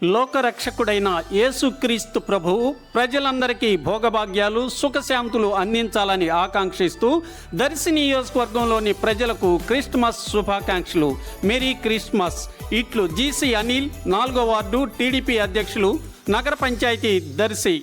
లోకరక్షకుడైన యేసుక్రీస్తు ప్రభువు ప్రజలందరికీ భోగభాగ్యాలు సుఖశాంతులు అందించాలని ఆకాంక్షిస్తూ దర్శి నియోజకవర్గంలోని ప్రజలకు క్రిస్మస్ శుభాకాంక్షలు. Merry Christmas. ఇట్లు జీసీ అనిల్, 4వ వార్డు టీడీపీ అధ్యక్షులు, నగర పంచాయతీ దర్శి.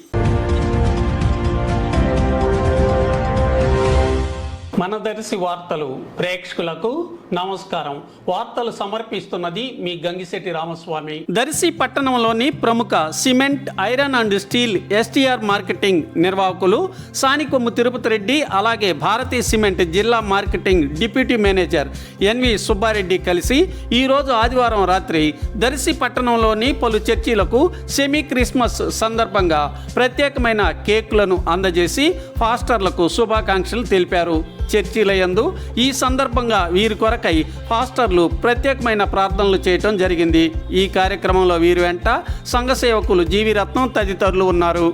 మన దర్శి వార్తలు ప్రేక్షకులకు నమస్కారం. వార్తలు సమర్పిస్తున్నది మీ గంగిశెట్టి రామస్వామి. దర్శి పట్టణంలోని ప్రముఖ cement, iron and steel STR marketing నిర్వాహకులు సానికొమ్ము తిరుపతి రెడ్డి, అలాగే భారతీయ సిమెంట్ జిల్లా marketing deputy manager NV Subbareddy కలిసి ఈరోజు ఆదివారం రాత్రి దర్శి పట్టణంలోని పలు చర్చీలకు సెమీ క్రిస్మస్ సందర్భంగా ప్రత్యేకమైన కేకులను అందజేసి పాస్టర్లకు శుభాకాంక్షలు తెలిపారు. చర్చిల యందు ఈ సందర్భంగా వీరి కొరకై పాస్టర్లు ప్రత్యేకమైన ప్రార్థనలు చేయటం జరిగింది. ఈ కార్యక్రమంలో వీరి వెంట సంఘ సేవకులు జీవి రత్నం తదితరులు ఉన్నారు.